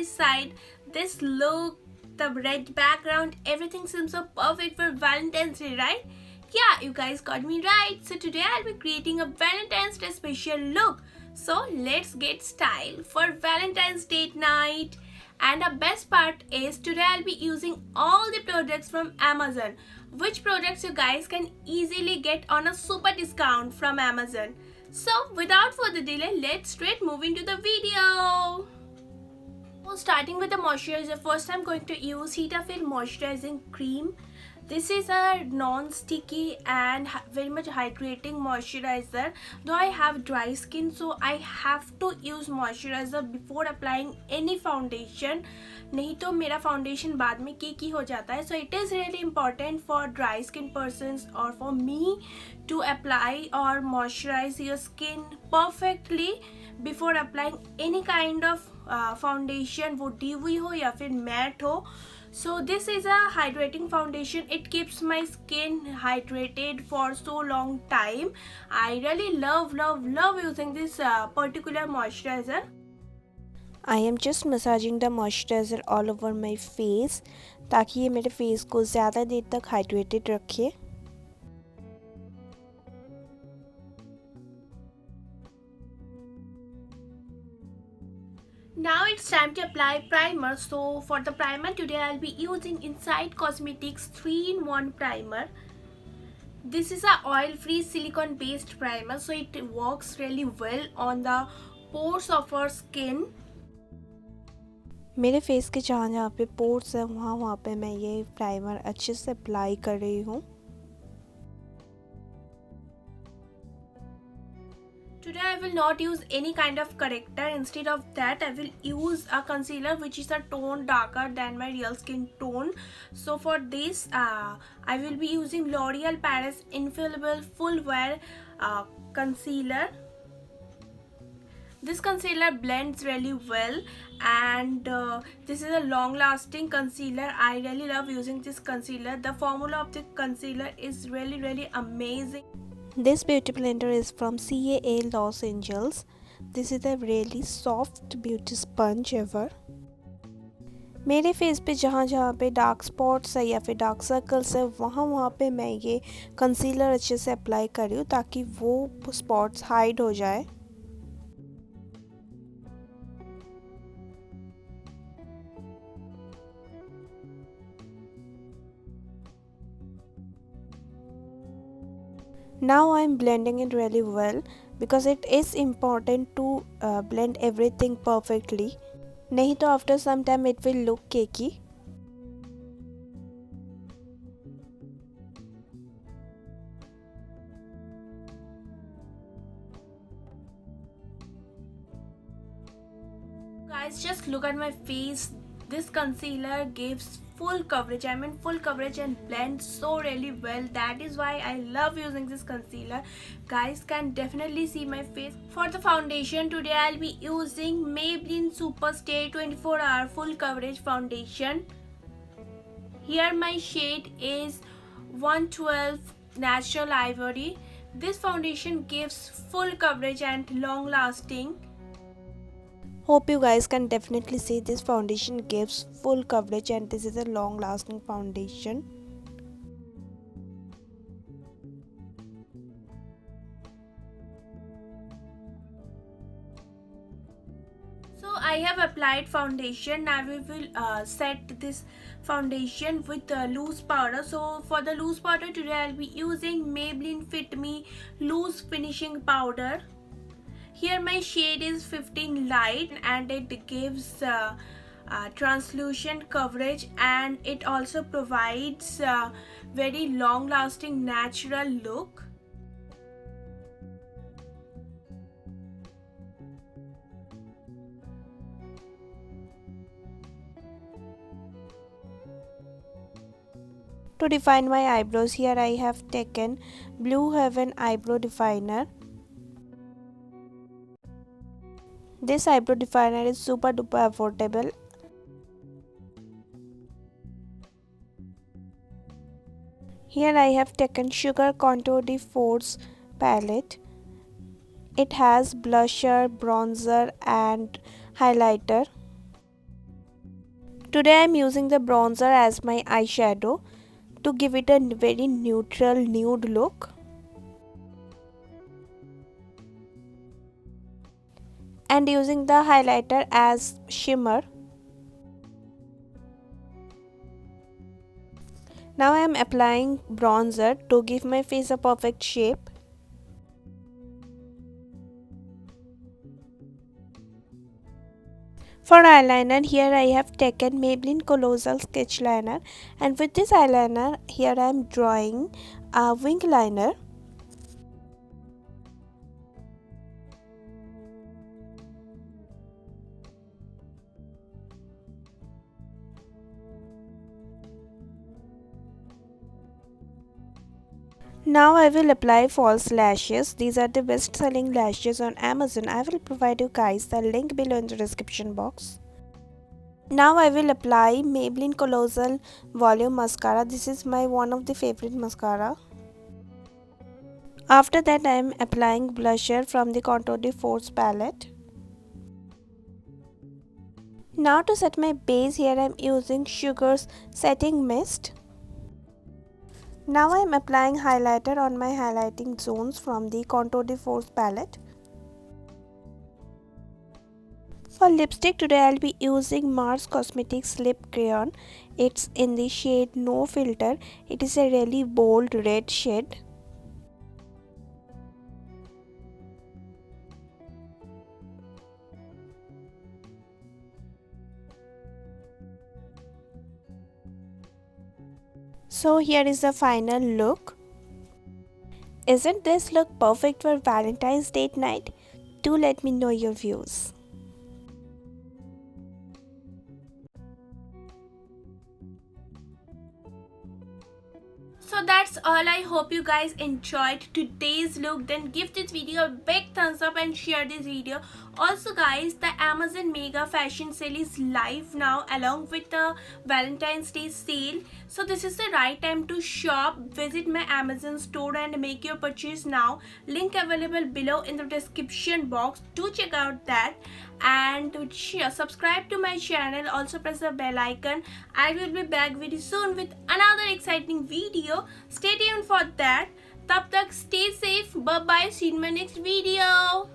this side. This look, the red background, everything seems so perfect for Valentine's Day, right? Yeah, you guys got me right. So today I'll be creating a Valentine's Day special look. So let's get style for Valentine's Day night. And the best part is today I'll be using all the products from Amazon. Which products you guys can easily get on a super discount from Amazon. So without further delay, let's straight move into the video. So starting with the moisturizer, first I'm going to use Cetaphil moisturizing cream. This is a non-sticky and very much hydrating moisturizer. Though I have dry skin, so I have to use moisturizer before applying any foundation. नहीं तो मेरा foundation बाद में केकी हो जाता है. So it is really important for dry skin persons or for me to apply or moisturize your skin perfectly before applying any kind of foundation, वो dewy हो या फिर matte हो. So this is a hydrating foundation. It keeps my skin hydrated for so long time. I really love using this particular moisturizer. I am just massaging the moisturizer all over my face ताकि ये मेरे face को ज़्यादा देर तक hydrated रखे. Now it's time to apply primer. So for the primer today I'll be using Inside Cosmetics 3-in-1 primer. This is a oil-free silicone-based primer, so it works really well on the pores of our skin. मेरे face के जहाँ पे pores है वहाँ पे मैं ये primer अच्छे से अप्लाई कर रही हूँ. Today I will not use any kind of corrector. Instead of that I will use a concealer which is a tone darker than my real skin tone. So for this I will be using L'Oreal Paris Infallible Full Wear Concealer. This concealer blends really well and this is a long lasting concealer. I really love using this concealer. The formula of the concealer is really amazing. This beauty blender is from CAA Los Angeles. This is a really soft beauty sponge ever. मेरे face पे जहाँ पे dark spots है या फिर dark circles है वहाँ पे मैं ये कंसीलर अच्छे से अप्लाई कर रही हूँ ताकि वो स्पॉट्स हाइड हो जाए. Now I'm blending it really well because it is important to blend everything perfectly. नहीं तो after some time it will look cakey. Guys, just look at my face. This concealer gives full coverage. I mean full coverage and blends so really well. That is why I love using this concealer. Guys can definitely see my face. For the foundation today I'll be using Maybelline Super Stay 24-hour full coverage foundation. Here my shade is 112 Natural Ivory. This foundation gives full coverage and long lasting. Hope you guys can definitely see this foundation gives full coverage and this is a long lasting foundation. So I have applied foundation. Now we will set this foundation with loose powder. So for the loose powder today I'll be using Maybelline Fit Me loose finishing powder. Here my shade is 15 light and it gives translucent coverage and it also provides very long lasting natural look. To define my eyebrows, here I have taken Blue Heaven eyebrow definer. This eyebrow definer is super duper affordable. Here I have taken Sugar Contour de Force palette. It has blusher, bronzer and highlighter. Today I am using the bronzer as my eyeshadow to give it a very neutral nude look. And using the highlighter as shimmer. Now I am applying bronzer to give my face a perfect shape. For eyeliner, here I have taken Maybelline Colossal Sketch Liner, and with this eyeliner here I am drawing a wing liner. Now I will apply false lashes. These are the best selling lashes on Amazon. I will provide you guys the link below in the description box. Now I will apply Maybelline Colossal Volume Mascara. This is my one of the favorite mascara. After that I am applying blusher from the Contour de Force palette. Now to set my base, here I am using Sugar's Setting Mist. Now I am applying highlighter on my highlighting zones from the Contour de Force palette. For lipstick, today I will be using Mars Cosmetics Lip Crayon. It's in the shade No Filter. It is a really bold red shade. So here is the final look. Isn't this look perfect for Valentine's date night? Do let me know your views. So that's all. I hope you guys enjoyed today's look. Then give this video a big thumbs up and share this video. Also guys, the Amazon mega fashion sale is live now along with the Valentine's Day sale. So this is the right time to shop. Visit my Amazon store and make your purchase now. Link available below in the description box. Do check out that. And subscribe to my channel. Also press the bell icon. I will be back very soon with another exciting video. Stay tuned for that. Tab tak stay safe. Bye bye. See you in my next video.